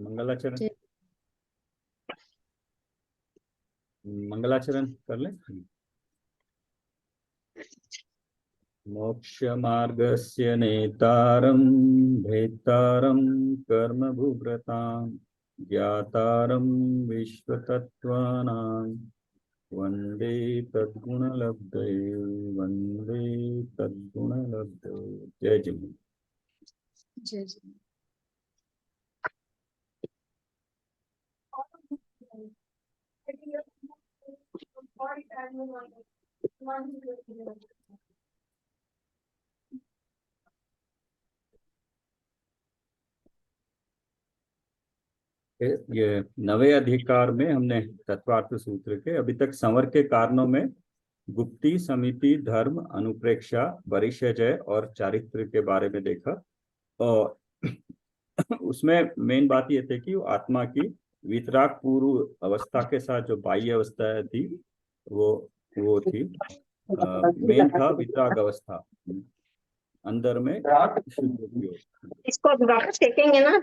मंगलाचरण। मंगलाचरण कर ले। मोक्षमार्गस्य नेतारं भेत्तारं कर्मभुव्रतां ज्ञातारं विश्वतत्त्वानां वन्दे तद्गुणलब्धये वन्दे तद्गुणलब्धये। जय जिनेन्द्र। जय जिनेन्द्र। ये नवे अधिकार में हमने तत्वार्थ सूत्र के अभी तक संवर के कारणों में गुप्ती, समिति, धर्म, अनुप्रेक्षा, परिचय और चारित्र के बारे में देखा। और उसमें मेन बात ये थी कि आत्मा की वितराग पूर्व अवस्था के साथ जो बाह्य अवस्था थी वो थी। मेन था वितराग अवस्था, अंदर में शुद्ध की। इसको वापस फेंकेंगे ना।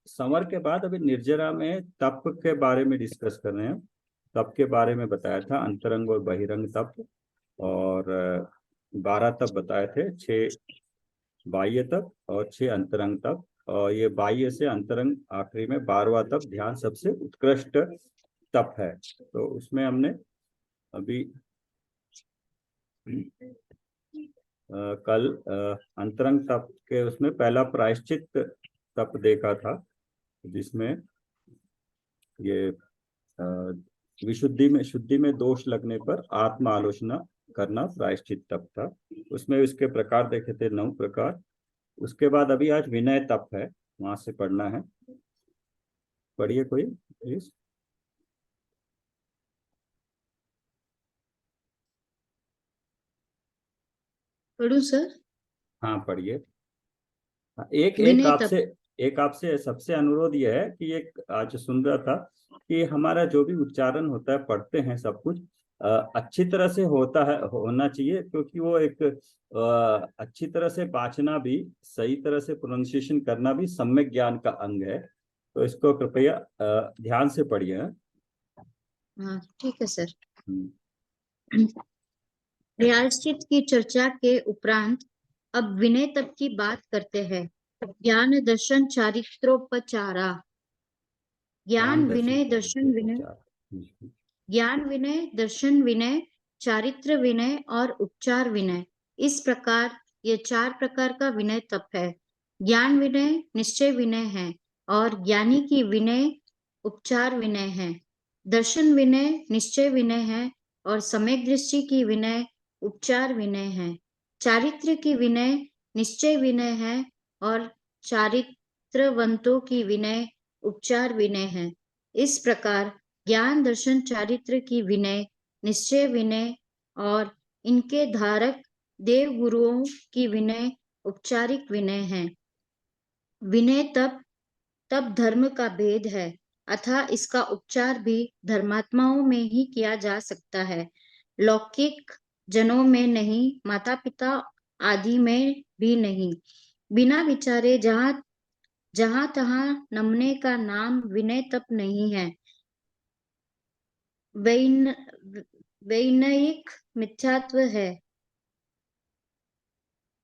संवर के बाद अभी निर्जरा में तप के बारे में डिस्कस कर रहे हैं। तप के बारे में बताया था, अंतरंग और बहिरंग तप, और 12 तप बताए थे, 6 बाह्य तप और 6 अंतरंग तप। और ये बाह्य से अंतरंग आखिरी में 12वां तप ध्यान सबसे उत्कृष्ट तप है। तो उसमें हमने अभी कल अंतरंग तप के उसमें पहला प्रायश्चित तप देखा था, जिसमें ये शुद्धि में दोष लगने पर आत्म आलोचना करना प्रायश्चित तप था। उसमें इसके प्रकार देखे थे 9 प्रकार। उसके बाद अभी आज विनय तप है, वहां से पढ़ना है। पढ़िए कोई प्लीज। पढ़ूं सर? हाँ पढ़िए। एक विनय तप। एक आपसे सबसे अनुरोध यह है कि एक आज सुन रहा था कि हमारा जो भी उच्चारण होता है, पढ़ते हैं सब कुछ अच्छी तरह से होता है, होना चाहिए, क्योंकि वो एक अच्छी तरह से बाँचना भी, सही तरह से प्रोनाउंसिएशन करना भी सम्यक ज्ञान का अंग है। तो इसको कृपया ध्यान से पढ़िए। हाँ ठीक है सर। प्रायश्चित की चर्चा के उपरांत अब विनय तप की बात करते हैं। ज्ञान दर्शन चारित्रोपचारा। ज्ञान विनय दर्शन विनय, ज्ञान विनय दर्शन विनय, चारित्र विनय और उपचार विनय, इस प्रकार ये 4 प्रकार का विनय तप है। ज्ञान विनय निश्चय विनय है और ज्ञानी की विनय उपचार विनय है। दर्शन विनय निश्चय विनय है और सम्यक दृष्टि की विनय उपचार विनय है। चारित्र की विनय निश्चय विनय है और चारित्रवंतों की विनय उपचार विनय है। इस प्रकार ज्ञान दर्शन चारित्र की विनय निश्चय विनय और इनके धारक देव गुरुओं की विनय औपचारिक विनय है। विनय तब धर्म का भेद है, अतः इसका उपचार भी धर्मात्माओं में ही किया जा सकता है, लौकिक जनों में नहीं, माता पिता आदि में भी नहीं। बिना विचारे जहां तहां नमने का नाम विनय तप नहीं है। वैनयिक मिथ्यात्व है।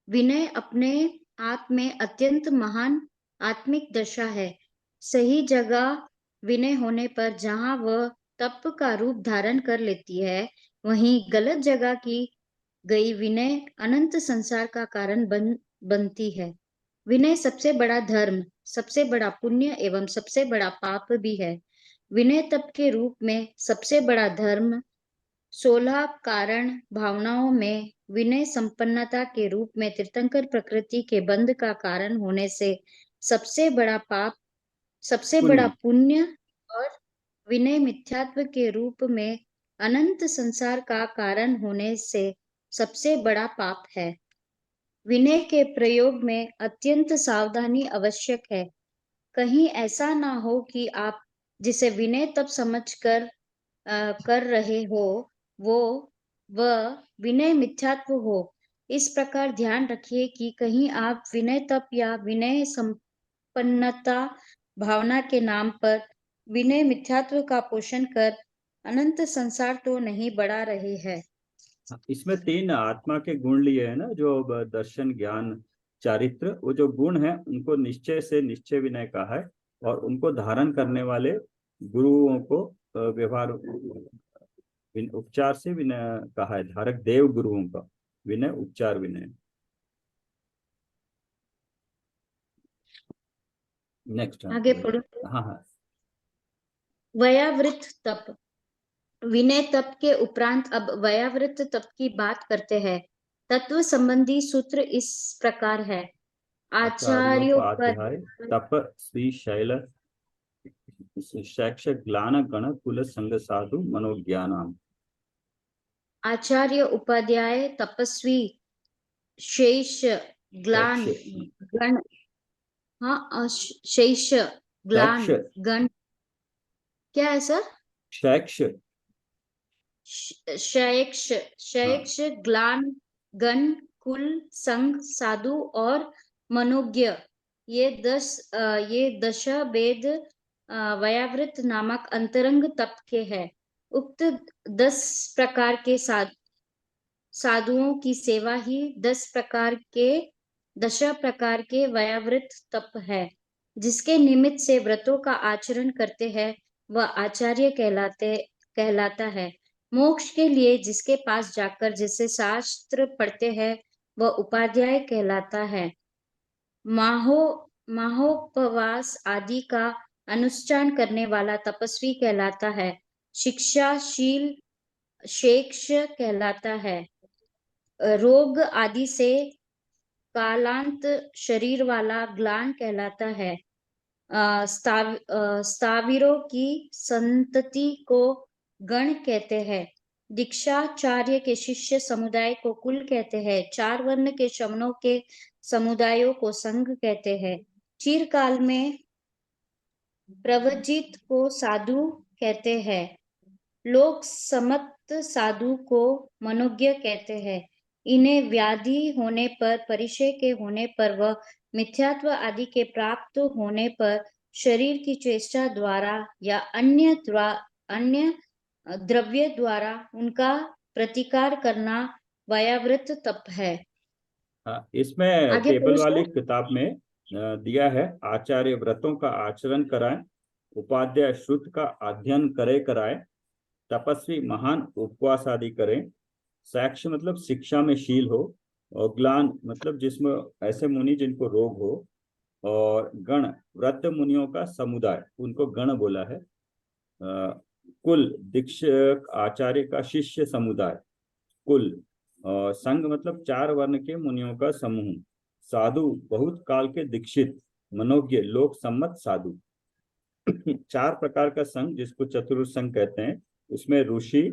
विनय अपने आप में अत्यंत महान आत्मिक दशा है। सही जगह विनय होने पर जहां वह तप का रूप धारण कर लेती है, वहीं गलत जगह की गई विनय अनंत संसार का कारण बनती है। विनय सबसे बड़ा धर्म, सबसे बड़ा पुण्य एवं सबसे बड़ा पाप भी है। विनय तप के रूप में सबसे बड़ा धर्म 16 कारण भावनाओं में विनय संपन्नता के रूप में तीर्थंकर प्रकृति के बंध का कारण होने से सबसे बड़ा पाप, सबसे बड़ा पुण्य और विनय मिथ्यात्व के रूप में अनंत संसार का कारण होने से सबसे बड़ा पाप है। विनय के प्रयोग में अत्यंत सावधानी आवश्यक है। कहीं ऐसा ना हो कि आप जिसे विनय तब समझकर कर रहे हो वह विनय मिथ्यात्व हो। इस प्रकार ध्यान रखिए कि कहीं आप विनय तप या विनय संपन्नता भावना के नाम पर विनय मिथ्यात्व का पोषण कर अनंत संसार तो नहीं बढ़ा रहे हैं। इसमें तीन आत्मा के गुण लिए हैं ना, जो दर्शन ज्ञान चारित्र, वो जो गुण है उनको निश्चय से निश्चय विनय कहा है, और उनको धारण करने वाले गुरुओं को व्यवहार उपचार से विनय कहा है। धारक देव गुरुओं का विनय उपचार विनय। नेक्स्ट। आगे पढ़ो। हाँ हाँ। वयावृत तप। विनय तप के उपरांत अब वयावृत तप की बात करते हैं। तत्व संबंधी सूत्र इस प्रकार है। आचार्यों पर आचार्योपाध्याय तप श्री शैल शैक्ष ग्लान गण कुल संग साधु मनोज्ञानाम। आचार्य उपाध्याय तपस्वी शेष ग्लान शैक्ष गण। हाँ, शेष ग्लान शैक्ष गण क्या है सर? शैक्ष। शैक्ष हाँ शैक्ष ग्लान गण कुल संग साधु और मनोज्ञ, ये दश वेद वयावृत नामक अंतरंग तप के हैं। उक्त 10 प्रकार के साधुओं की सेवा ही 10 प्रकार के वयावृत तप है। जिसके निमित्त से व्रतों का आचरण करते हैं वह आचार्य कहलाता है। मोक्ष के लिए जिसके पास जाकर जिसे शास्त्र पढ़ते हैं वह उपाध्याय कहलाता है। माहोपवास आदि का अनुष्ठान करने वाला तपस्वी कहलाता है। शिक्षाशील शेक्ष कहलाता है। रोग आदि से कालांत शरीर वाला ग्लान कहलाता है। स्थाविरों की संतति को गण कहते हैं। दीक्षाचार्य के शिष्य समुदाय को कुल कहते हैं। 4 वर्ण के शमनों के समुदायों को संघ कहते हैं। चिरकाल में प्रवजित को साधु कहते हैं। लोग समत साधु को मनोज्ञ कहते हैं। इन्हें व्याधि होने पर, परिचय के होने पर व मिथ्यात्व आदि के प्राप्त होने पर शरीर की चेष्टा द्वारा या अन्य द्रव्य द्वारा उनका प्रतिकार करना वयावृत तप है। हाँ, इसमें आगे टेबल पढ़ो वाली सर। किताब में दिया है, आचार्य व्रतों का आचरण कराएं, उपाध्याय श्रुत का अध्ययन कराए, तपस्वी महान उपवास आदि करें, साक्ष्य मतलब शिक्षा में शील हो, और ग्लान मतलब जिसमें ऐसे मुनि जिनको रोग हो, और गण व्रत मुनियों का समुदाय, उनको गण बोला है। कुल दीक्षक आचार्य का शिष्य समुदाय कुल, और संघ मतलब 4 वर्ण के मुनियों का समूह, साधु बहुत काल के दीक्षित, मनोज्ञ लोक सम्मत साधु। 4 प्रकार का संघ जिसको चतुर्थ संघ कहते हैं। उसमें ऋषि,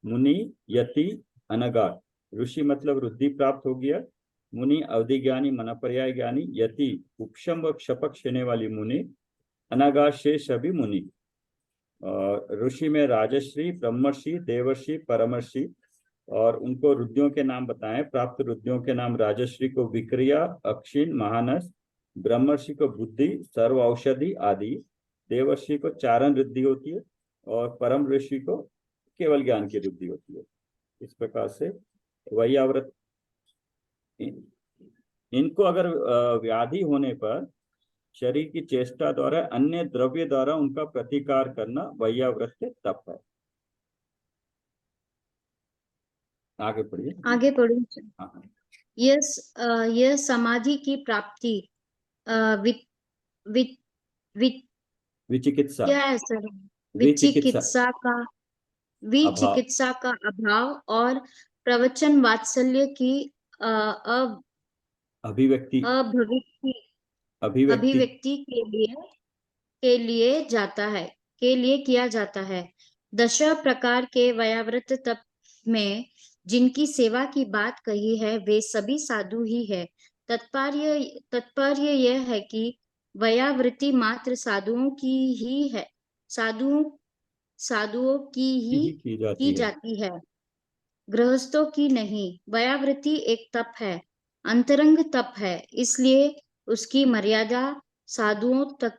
मुनि, यति, अनगा। ऋषि मतलब रुद्धि प्राप्त हो गया, मुनि अवधि ज्ञानी मनपर्याय ज्ञानी, यति उपशम व क्षपक छेने वाली मुनि, अनगा शेष सभी मुनि। और ऋषि में राजश्री, ब्रह्मर्षि, देवर्षि, परमर्षि, और उनको रुद्धियों के नाम बताएं। प्राप्त रुद्धियों के नाम राजश्री को विक्रिया, अक्षिण, महानस, ब्रह्मर्षि को बुद्धि, सर्व औषधि आदि, देवर्षि को चारण रुद्धि होती है, और परम ऋषि को केवल ज्ञान की रुद्धि होती है। इस प्रकार से वैयाव्रत, इनको अगर व्याधि होने पर शरीर की चेष्टा द्वारा अन्य द्रव्य द्वारा उनका प्रतिकार करना वैयाव्रत तप है। आगे पढ़िए। आगे पढ़ो। हाँ। यह समाधि की प्राप्ति वि, वि, वि, विचिकित्सा, क्या है सर? विचिकित्सा विचिकित्सा का अभाव, विचिकित्सा का अभाव और प्रवचन वात्सल्य की अभिव्यक्ति, अभिव्यक्ति अभिव्यक्ति। अभिव्यक्ति के लिए जाता है के लिए किया जाता है। 10 प्रकार के वयाव्रत तप में जिनकी सेवा की बात कही है वे सभी साधु ही है। तात्पर्य यह है कि वयावृत्ति मात्र साधुओं की ही है, साधुओं की ही ही की की जाती है। जाती है। गृहस्थों की नहीं। वयावृत्ति एक तप है, अंतरंग तप है, इसलिए उसकी मर्यादा साधुओं तक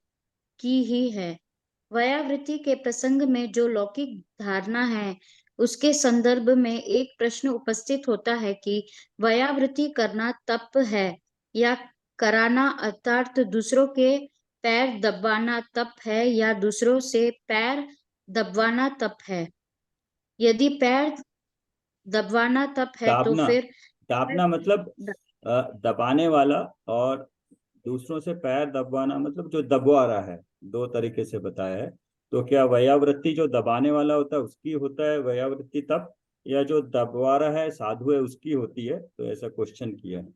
की ही है। वयावृत्ति के प्रसंग में जो लौकिक धारणा है, उसके संदर्भ में एक प्रश्न उपस्थित होता है कि वयावृत्ति करना तप है या कराना अर्थात दूसरों के पैर दबाना तप है या दूसरों से पैर दबवाना तप है। यदि पैर दबवाना तप है तो दाबना, फिर दाबना मतलब दबाने वाला, और दूसरों से पैर दबवाना मतलब जो दबवा रहा है। दो तरीके से बताया है। तो क्या वयावृत्ति जो दबाने वाला होता है उसकी होता है वयावृत्ति तप, या जो दबवा रहा है साधु है उसकी होती है? तो ऐसा क्वेश्चन किया है।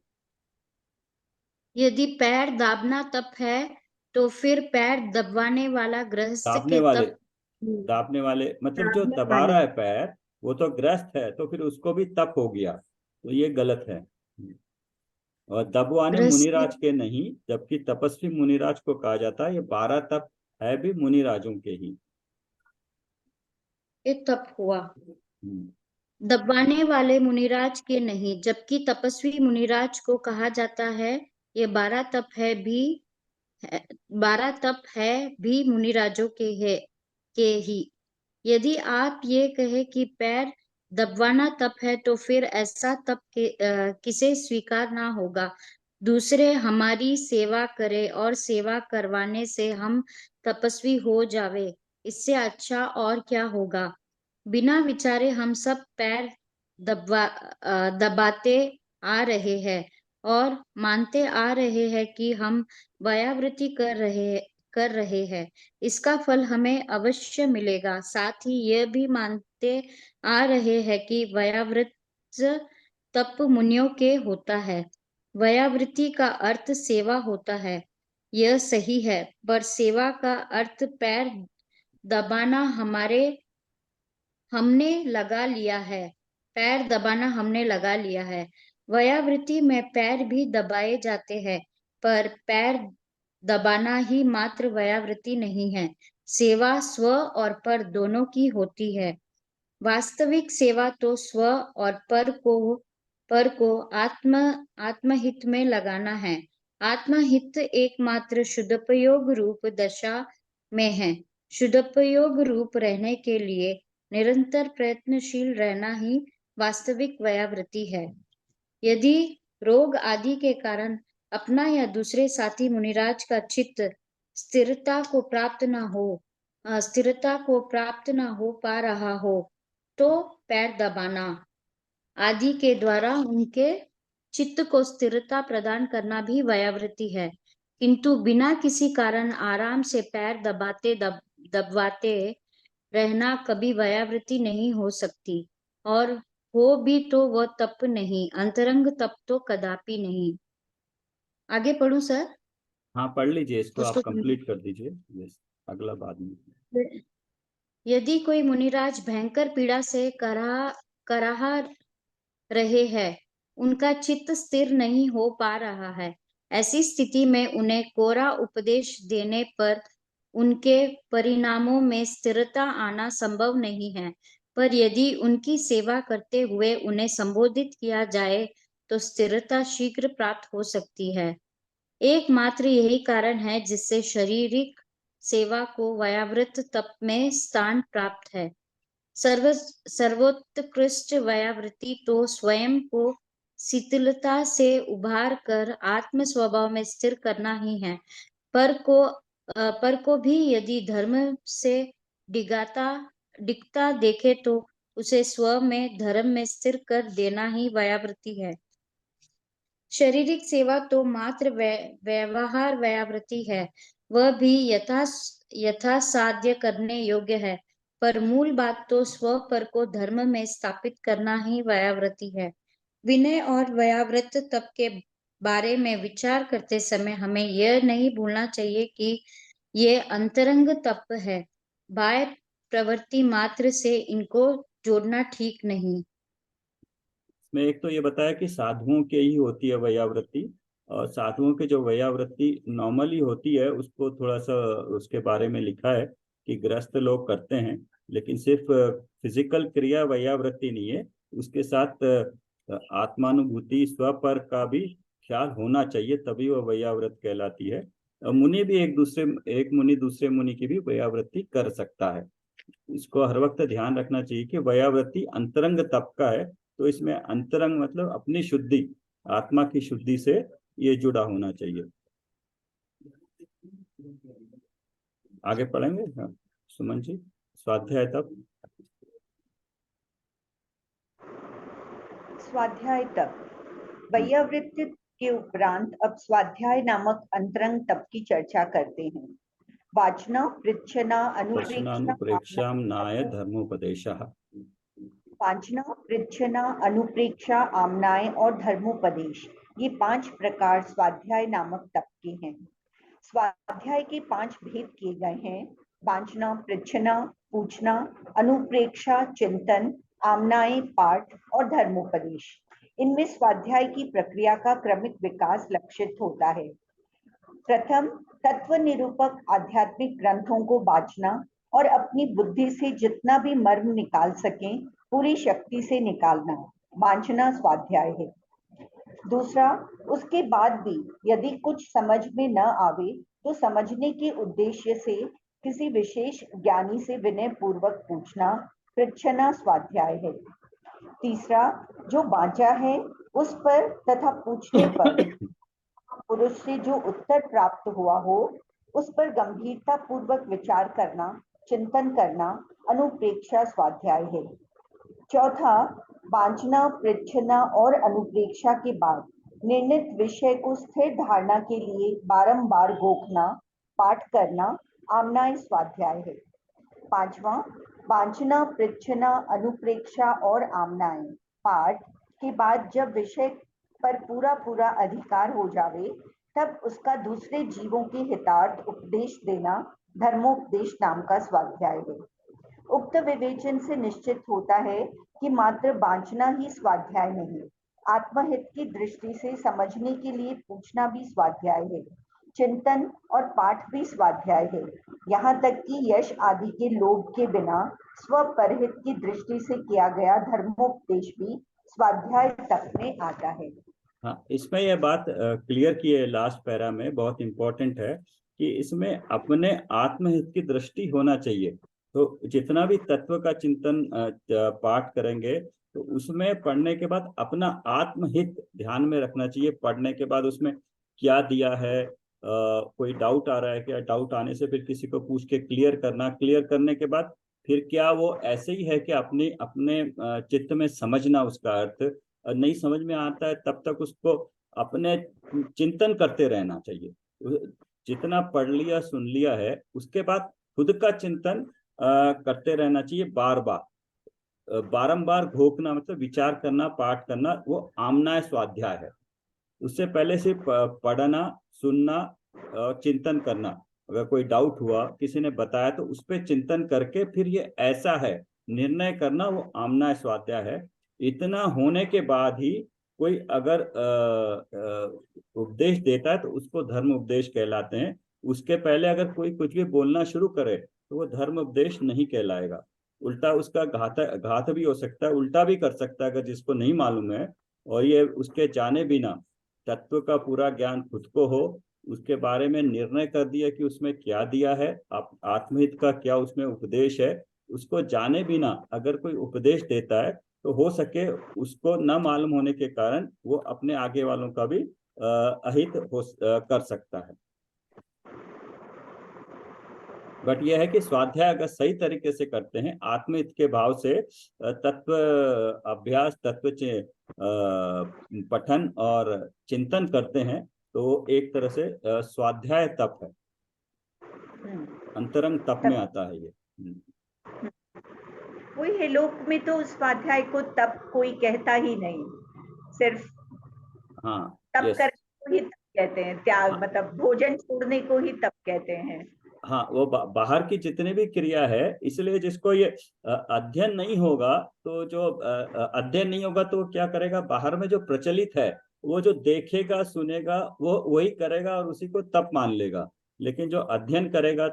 यदि पैर दाबना तप है तो फिर पैर दबवाने वाला गृहस्थ दाबने के वाले, तप दाबने वाले मतलब जो दाबने दबा वाले रहा है पैर, वो तो ग्रस्त है, तो फिर उसको भी तप हो गया, तो ये गलत है। और दबवाने गृहस्थ मुनिराज के नहीं, जबकि तपस्वी मुनिराज को कहा जाता है। ये 12 तप है भी मुनिराजों के ही। के तप हुआ। हम्म। दबवाने वाले मुनिराज के नहीं, जबकि तपस्वी मुनिराज को कहा जाता है। ये 12 तप है, 12 तप है भी मुनिराजों के ही। यदि आप ये कहे कि पैर दबवाना तप है तो फिर ऐसा तप किसे स्वीकार ना होगा। दूसरे हमारी सेवा करे और सेवा करवाने से हम तपस्वी हो जावे, इससे अच्छा और क्या होगा। बिना विचारे हम सब पैर दबाते आ रहे हैं और मानते आ रहे हैं कि हम व्यावृत्ति कर रहे हैं। इसका फल हमें अवश्य मिलेगा। साथ ही यह भी मानते आ रहे हैं कि व्यावृत्त तप मुनियों के होता है। व्यावृत्ति का अर्थ सेवा होता है, यह सही है, पर सेवा का अर्थ पैर दबाना हमने लगा लिया है। पैर दबाना हमने लगा लिया है। व्यावृत्ति में पैर भी दबाए जाते हैं, पर पैर दबाना ही मात्र व्यावृत्ति नहीं है। सेवा स्व और पर दोनों की होती है। वास्तविक सेवा तो स्व और पर को आत्महित में लगाना है। आत्महित एकमात्र शुद्धोपयोग रूप दशा में है। शुद्धोपयोग रूप रहने के लिए निरंतर प्रयत्नशील रहना ही वास्तविक व्यावृत्ति है। यदि रोग आदि के कारण अपना या दूसरे साथी मुनिराज का चित्त स्थिरता को प्राप्त न हो पा रहा हो, तो पैर दबाना आदि के द्वारा उनके चित्त को स्थिरता प्रदान करना भी व्यावृत्ति है। किंतु बिना किसी कारण आराम से पैर दबवाते रहना कभी व्यावृत्ति नहीं हो सकती, और हो भी तो वह तप नहीं, अंतरंग तप तो कदापि नहीं। आगे पढ़ूं सर? हाँ, पढ़ लीजिए इसको, आप उसको कंप्लीट कर दीजिए। यस, अगला बाद में। यदि कोई मुनिराज भयंकर पीड़ा से कराह रहे हैं, उनका चित्त स्थिर नहीं हो पा रहा है, ऐसी स्थिति में उन्हें कोरा उपदेश देने पर उनके परिणामों में स्थिरता आना संभव नहीं है। पर यदि उनकी सेवा करते हुए उन्हें संबोधित किया जाए तो स्थिरता शीघ्र प्राप्त हो सकती है। एकमात्र यही कारण है जिससे शारीरिक सेवा को व्यावृत्त तप में स्थान प्राप्त है। सर्वोत्कृष्ट व्यावृत्ति तो स्वयं को शिथिलता से उभार कर आत्म स्वभाव में स्थिर करना ही है। पर को भी यदि धर्म से डिगता देखे तो उसे स्व में धर्म में स्थिर कर देना ही व्यावृत्ति है। शारीरिक सेवा तो मात्र व्यवहार व्यावृत्ति है, वह भी यथासाध्य करने योग्य है, पर मूल बात तो स्व पर को धर्म में स्थापित करना ही व्यावृत्ति है। विनय और व्यावृत्त तप के बारे में विचार करते समय हमें यह नहीं भूलना चाहिए कि ये अंतरंग तप है। बाह्य प्रवृत्ति मात्र से इनको जोड़ना ठीक नहीं। इसमें एक तो ये बताया कि साधुओं के ही होती है वयावृत्ति, और साधुओं के जो वयावृत्ति नॉर्मली होती है उसको थोड़ा सा उसके बारे में लिखा है कि ग्रस्त लोग करते हैं, लेकिन सिर्फ फिजिकल क्रिया वयावृत्ति नहीं है। उसके साथ आत्मानुभूति स्वपर का भी ख्याल होना चाहिए, तभी वह वैयाव्रत कहलाती है। मुनि भी एक मुनि दूसरे मुनि की भी वैयावृत्ति कर सकता है। इसको हर वक्त ध्यान रखना चाहिए कि वैयावृत्ति अंतरंग तप का है, तो इसमें अंतरंग मतलब अपनी शुद्धि, आत्मा की शुद्धि से ये जुड़ा होना चाहिए। आगे पढ़ेंगे। हाँ, सुमन जी, स्वाध्याय तप। स्वाध्याय तप। वैयावृत्ति के उपरांत अब स्वाध्याय नामक अंतरंग तप की चर्चा करते हैं। वाचना, पृच्छना, अनुप्रेक्षाम नाय धर्मोपदेशः। वाचना, पृच्छना, अनुप्रेक्षा, आमनाय और धर्मोपदेश, ये 5 प्रकार स्वाध्याय नामक तप के हैं। स्वाध्याय के 5 भेद किए गए हैं: वाचना, पृच्छना, पूछना, अनुप्रेक्षा, चिंतन, आमनाय, पाठ और धर्मोपदेश। इनमें स्वाध्याय की प्रक्रिया का क्रमिक विकास लक्षित होता है। प्रथम, तत्व निरूपक आध्यात्मिक ग्रंथों को वाचना और अपनी बुद्धि से जितना भी मर्म निकाल सकें पूरी शक्ति से निकालना, वांछना स्वाध्याय है। दूसरा, उसके बाद भी यदि कुछ समझ में न आवे तो समझने के उद्देश्य से किसी विशेष ज्ञानी से विनय पूर्वक पूछना, पृच्छना स्वाध्याय है। तीसरा, जो वांछा है उस पर तथा पूछने पर पुरुष से जो उत्तर प्राप्त हुआ हो उस पर गंभीरता पूर्वक विचार करना, चिंतन करना, अनुप्रेक्षा स्वाध्याय है। चौथा, वांछना, पृच्छना और अनुप्रेक्षा के बाद निर्णित विषय को स्थिर धारणा के लिए बारंबार घोखना, पाठ करना, आमनाय स्वाध्याय है। पांचवा, वांछना, पृच्छना, अनुप्रेक्षा और आमनाय पाठ के बाद जब विषय पर पूरा अधिकार हो जावे तब उसका दूसरे जीवों के हितार्थ उपदेश देना धर्मोपदेश नाम का स्वाध्याय है। उक्त विवेचन से निश्चित होता है कि मात्र वांछना ही स्वाध्याय नहीं, आत्महित की दृष्टि से समझने के लिए पूछना भी स्वाध्याय है, चिंतन और पाठ भी स्वाध्याय है। यहाँ तक कि यश आदि के लोभ के बिना स्वपरहित की दृष्टि से किया गया धर्मोपदेश भी स्वाध्याय तक में आता है। हाँ, इसमें यह बात क्लियर की है लास्ट पैरा में, बहुत इंपॉर्टेंट है कि इसमें अपने आत्महित की दृष्टि होना चाहिए। तो जितना भी तत्व का चिंतन पाठ करेंगे तो उसमें पढ़ने के बाद अपना आत्महित ध्यान में रखना चाहिए। पढ़ने के बाद उसमें क्या दिया है, कोई डाउट आ रहा है क्या, डाउट आने से फिर किसी को पूछ के क्लियर करना, क्लियर करने के बाद फिर क्या वो ऐसे ही है कि अपने चित्त में समझना, उसका अर्थ नहीं समझ में आता है तब तक उसको अपने चिंतन करते रहना चाहिए। जितना पढ़ लिया सुन लिया है उसके बाद खुद का चिंतन करते रहना चाहिए, बारंबार घोखना मतलब विचार करना, पाठ करना, वो आमनाय स्वाध्याय है। उससे पहले सिर्फ पढ़ना, सुनना और चिंतन करना। अगर कोई डाउट हुआ, किसी ने बताया तो उस पर चिंतन करके फिर ये ऐसा है निर्णय करना, वो आमनाय स्वाध्याय है। इतना होने के बाद ही कोई अगर उपदेश देता है तो उसको धर्म उपदेश कहलाते हैं। उसके पहले अगर कोई कुछ भी बोलना शुरू करे तो वो धर्म उपदेश नहीं कहलाएगा, उल्टा उसका घात भी हो सकता है, उल्टा भी कर सकता है अगर जिसको नहीं मालूम है। और ये उसके जाने बिना तत्व का पूरा ज्ञान खुद को हो, उसके बारे में निर्णय कर दिया कि उसमें क्या दिया है, आत्महित का क्या उसमें उपदेश है, उसको जाने बिना अगर कोई उपदेश देता है तो हो सके उसको न मालूम होने के कारण वो अपने आगे वालों का भी अहित कर सकता है। बट यह है कि स्वाध्याय अगर सही तरीके से करते हैं, आत्महित के भाव से तत्व अभ्यास, तत्व पठन और चिंतन करते हैं तो एक तरह से स्वाध्याय तप है, अंतरंग तप में आता है ये। वही है, लोक में तो स्वाध्याय को तप कोई कहता ही नहीं, सिर्फ तप करने को ही तप कहते हैं, त्याग मतलब भोजन छोड़ने को ही तप कहते हैं। हाँ, वो बाहर की जितनी भी क्रिया है, इसलिए जिसको ये अध्ययन नहीं होगा तो अध्ययन नहीं होगा तो वो क्या करेगा, बाहर में जो प्रचलित है वो जो देखेगा सुनेगा वो वही करेगा और उसी को तप मान लेगा। लेकिन जो अध्ययन करेगा,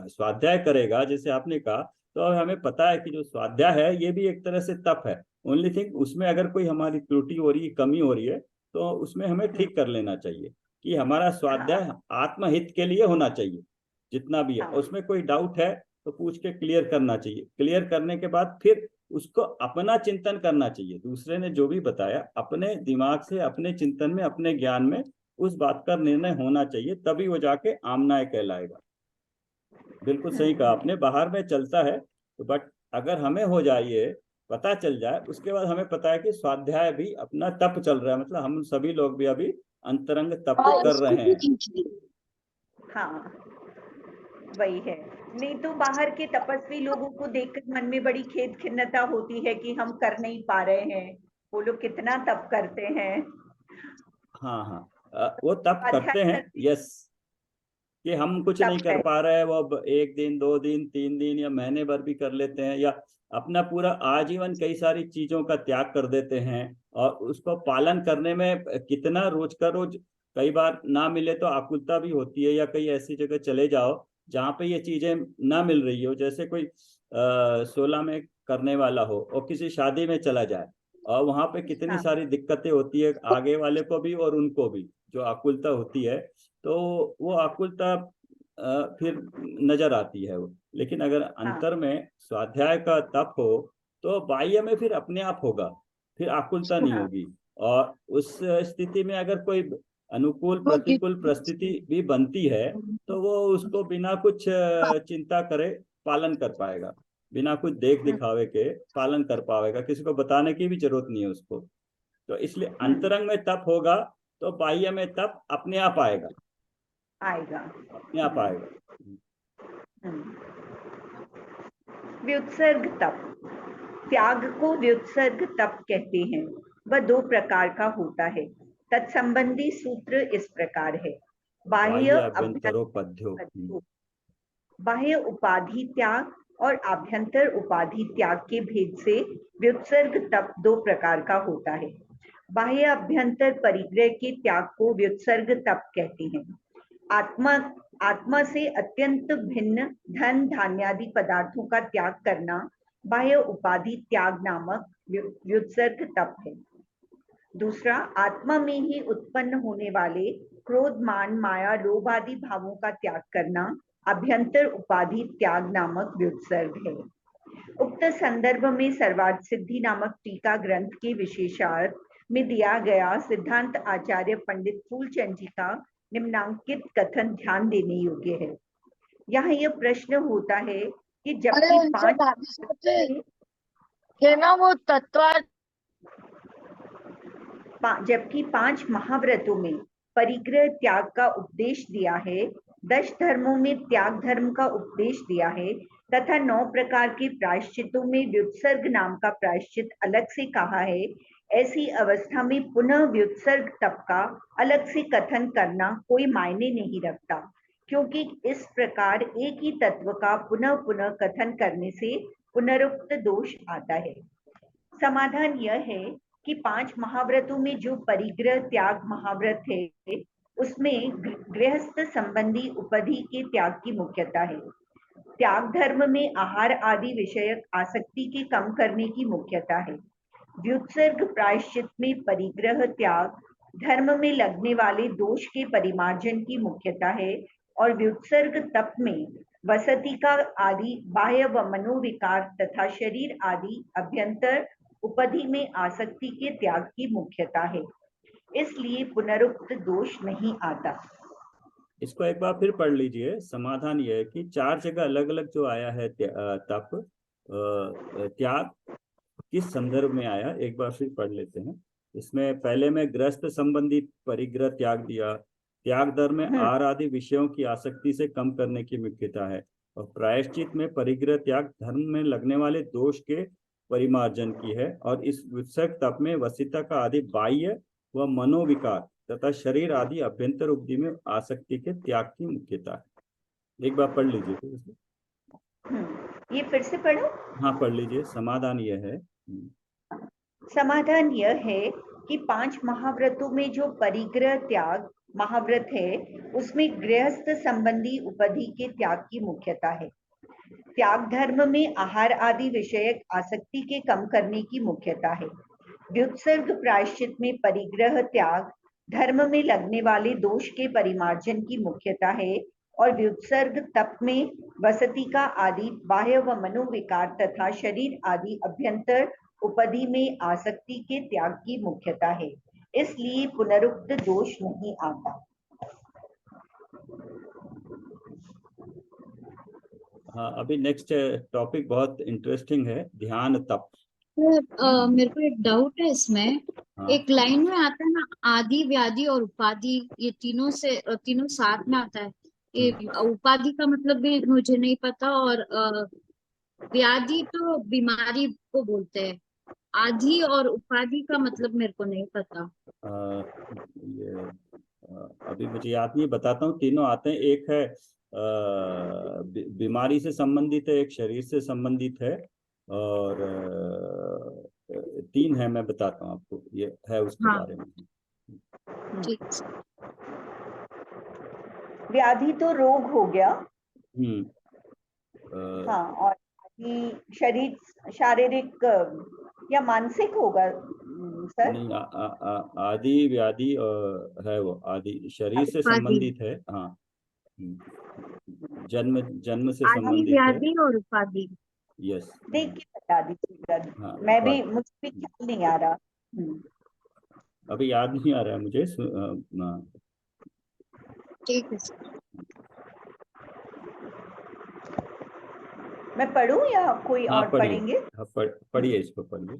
स्वाध्याय करेगा, जैसे आपने कहा तो हमें पता है कि जो स्वाध्याय है ये भी एक तरह से तप है। ओनली थिंग उसमें अगर कोई हमारी त्रुटि हो रही है, कमी हो रही है, तो उसमें हमें ठीक कर लेना चाहिए कि हमारा स्वाध्याय आत्महित के लिए होना चाहिए। जितना भी है उसमें कोई डाउट है तो पूछ के क्लियर करना चाहिए। क्लियर करने के बाद फिर उसको अपना चिंतन करना चाहिए। दूसरे ने जो भी बताया अपने दिमाग से, अपने चिंतन में, अपने ज्ञान में उस बात का निर्णय होना चाहिए, तभी वो जाके आमनाय कहलाएगा। बिल्कुल सही कहा आपने। बाहर में चलता है तो बट अगर हमें हो जाए, ये पता चल जाए, उसके बाद हमें पता है कि स्वाध्याय भी अपना तप चल रहा है, मतलब हम सभी लोग भी अभी अंतरंग तप कर रहे हैं। हाँ, वही है। नहीं तो बाहर के तपस्वी लोगों को देखकर मन में बड़ी खेद खिन्नता होती है कि हम कर नहीं पा रहे हैं, वो लोग कितना तप करते हैं। हाँ हाँ, वो तप करते स्वाध्याय हैं, यस, कि हम कुछ नहीं तप कर है। पा रहे हैं, वो अब 1 दिन 2 दिन 3 दिन या महीने भर भी कर लेते हैं, या अपना पूरा आजीवन कई सारी चीजों का त्याग कर देते हैं। और उसको पालन करने में कितना रोज का रोज कई बार ना मिले तो आकुलता भी होती है, या कई ऐसी जगह चले जाओ जहाँ पे ये चीजें ना मिल रही हो। जैसे कोई 16 में करने वाला हो और किसी शादी में चला जाए, और वहां पे कितनी हाँ सारी दिक्कतें होती है, आगे वाले को भी और उनको भी, जो आकुलता होती है। तो वो आकुलता फिर नजर आती है वो। लेकिन अगर हाँ अंतर में स्वाध्याय का तप हो तो बाह्य में फिर अपने आप होगा, फिर आकुलता नहीं हाँ होगी। और उस स्थिति में अगर कोई अनुकूल प्रतिकूल परिस्थिति भी बनती है तो वो उसको बिना कुछ चिंता करे पालन कर पाएगा, बिना कुछ देख दिखावे के पालन कर पाएगा, किसी को बताने की भी जरूरत नहीं है उसको। तो इसलिए अंतरंग में तप होगा तो बाह्य में तप अपने आप आएगा, आएगा। अपने आप आएगा। व्युत्सर्ग तप, त्याग को व्युत्सर्ग तप कहते हैं। वह 2 प्रकार का होता है। तत्संबंधी सूत्र इस प्रकार है। बाह्य बाह्य अभ्यंतरोपध्यो। बाह्य उपाधि त्याग और आभ्यंतर उपाधि त्याग के भेद से व्युत्सर्ग तप 2 प्रकार का होता है। बाह्य अभ्यंतर परिग्रह के त्याग को व्युत्सर्ग तप कहते हैं। आत्मा से अत्यंत भिन्न धन धान्यादि पदार्थों का त्याग करना बाह्य उपाधि त्याग नामक व्युत्सर्ग तप है। दूसरा, आत्मा में ही उत्पन्न होने वाले क्रोध मान माया लोभ आदि भावों का त्याग करना अभ्यंतर उपाधि त्याग नामक व्युत्सर्ग है। उक्त संदर्भ में सर्वार्थ सिद्धि नामक टीका ग्रंथ के विशेषार्थ में दिया गया सिद्धांत आचार्य पंडित फूलचंद जी का निम्नांकित कथन ध्यान देने योग्य है। यहाँ यह प्रश्न होता है कि जबकि 5 महाव्रतों में परिग्रह त्याग का उपदेश दिया है, 10 धर्मों में त्याग धर्म का उपदेश दिया है, तथा 9 प्रकार के प्रायश्चितों में व्युत्सर्ग नाम का प्रायश्चित अलग से कहा है, ऐसी अवस्था में पुनः व्युत्सर्ग तप का अलग से कथन करना कोई मायने नहीं रखता, क्योंकि इस प्रकार एक ही तत्व का पुनः पुनः कथन करने से पुनरुक्त दोष आता है। समाधान यह है कि 5 महाव्रतों में जो परिग्रह त्याग महाव्रत है, उसमें गृहस्थ संबंधी उपाधि के त्याग की मुख्यता है। त्याग धर्म में आहार आदि विषयक आसक्ति के कम करने की मुख्यता है। व्युत्सर्ग प्रायश्चित में परिग्रह त्याग धर्म में लगने वाले दोष के परिमार्जन की मुख्यता है, और व्युत्सर्ग तप में वसतिका आदि बाह्य व मनोविकार तथा शरीर आदि अभ्यंतर उपाधि में आसक्ति के त्याग की मुख्यता है। इसलिए पुनरुक्त दोष नहीं आता। इसको एक बार फिर पढ़ लीजिए। समाधान यह है कि 4 जगह अलग अलग जो आया है तप त्याग किस संदर्भ में आया, एक बार फिर पढ़ लेते हैं। इसमें पहले में गृहस्थ संबंधी परिग्रह त्याग दिया, त्याग धर्म में आहार आदि विषयों की आसक्ति से कम करने की मुख्यता है, और प्रायश्चित में परिग्रह त्याग धर्म में लगने वाले दोष के परिमार्जन की है, और इस व्युत्सर्ग तप में वसिता का आदि बाह्य व मनोविकार तथा शरीर आदि अभ्यंतर उपधि में आसक्ति के त्याग की मुख्यता है। एक बार पढ़ लीजिए तो ये फिर से पढ़ो। हाँ पढ़ लीजिए। समाधान यह है, समाधान यह है कि 5 महाव्रतों में जो परिग्रह त्याग महाव्रत है, उसमें गृहस्थ संबंधी उपाधि के त्याग की मुख्यता है। त्याग धर्म में आहार आदि विषयक आसक्ति के कम करने की मुख्यता है। व्युत्सर्ग प्रायश्चित में परिग्रह त्याग धर्म में लगने वाले दोष के परिमार्जन की मुख्यता है और व्युत्सर्ग तप में वसतिका आदि बाह्य व मनोविकार तथा शरीर आदि अभ्यंतर उपदि में आसक्ति के त्याग की मुख्यता है, इसलिए पुनरुक्त दोष नहीं आता। हाँ, अभी नेक्स्ट टॉपिक बहुत इंटरेस्टिंग है, ध्यान तप। मेरे को एक डाउट है इसमें। हाँ। एक लाइन में आता है ना, आदि व्याधि और उपाधि, ये तीनों साथ में आता है। ये उपाधि का मतलब भी मुझे नहीं पता, और व्याधि तो बीमारी को बोलते हैं। आदि और उपाधि का मतलब मेरे को नहीं पता। ये अभी मुझे याद नहीं, बताता हूँ। तीनों आते हैं। एक है बीमारी से संबंधित है, एक शरीर से संबंधित है, और तीन है, मैं बताता हूँ आपको, ये है उसके हाँ, बारे में। ठीक। व्याधि तो रोग हो गया। हाँ, और आदि शरीर शारीरिक या मानसिक होगा सर? नहीं, आदि व्याधि है, वो आदि शरीर से उपाधि, संबंधित है। हाँ। जन्म जन्म से आदि संबंधित है। व्याधि और उपाधि। देख के बता दीजिएगा। हाँ, मुझे भी ख्याल नहीं आ रहा। अभी याद नहीं आ रहा है मुझे। ठीक है सर। मैं पढ़ूं या कोई हाँ, और पढ़िए। पढ़ेंगे? हाँ, पढ़िए, इसको पढ़िए।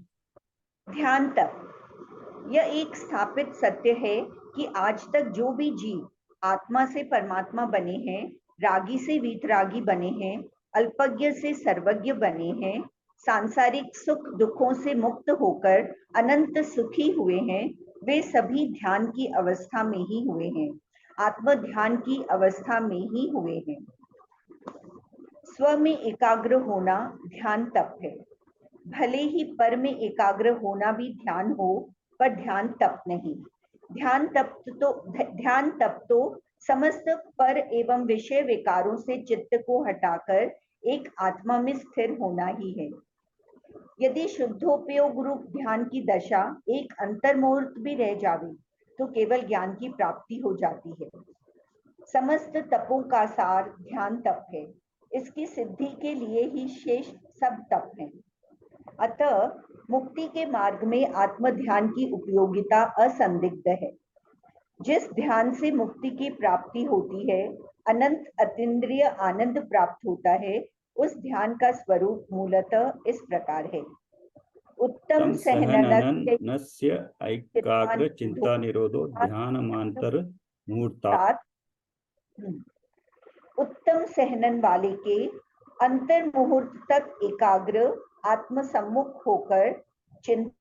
ध्यान तप। यह एक स्थापित सत्य है कि आज तक जो भी जीव आत्मा से परमात्मा बने हैं, रागी से वीतरागी बने हैं, अल्पज्ञ से सर्वज्ञ बने हैं, सांसारिक सुख दुखों से मुक्त होकर अनंत सुखी हुए हैं, वे सभी ध्यान की अवस्था में ही हुए हैं, आत्म ध्यान की अवस्था में ही हुए हैं। स्व में एकाग्र होना ध्यान तप है। भले ही पर में एकाग्र होना भी ध्यान हो, पर ध्यान तप नहीं। ध्यान तप तो समस्त पर एवं विषय विकारों से चित्त को हटाकर एक आत्मा में स्थिर होना ही है। यदि शुद्धोपयोग रूप ध्यान की दशा एक अंतर्मुहूर्त भी रह जावे तो केवल ज्ञान की प्राप्ति हो जाती है। समस्त तपों का सार ध्यान तप है। इसकी सिद्धि के लिए ही शेष सब तप हैं। अतः मुक्ति के मार्ग में आत्म ध्यान की उपयोगिता असंदिग्ध है। जिस ध्यान से मुक्ति की प्राप्ति होती है, अनंत अतीन्द्रिय आनंद प्राप्त होता है, उस ध्यान का स्वरूप मूलतः इस प्रकार है। उत्तम सहननस्य एकाग्र चिंता निरोधो ध्यान मांतर मुहूर्ता। उत्तम सहनन वाले के अंतर मुहूर्त तक एकाग्र आत्म सम्मुख होकर चिंता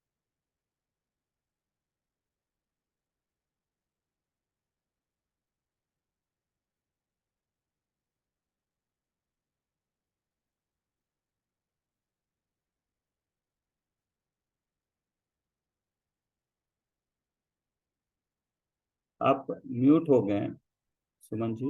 आप म्यूट हो गए, सुमन जी।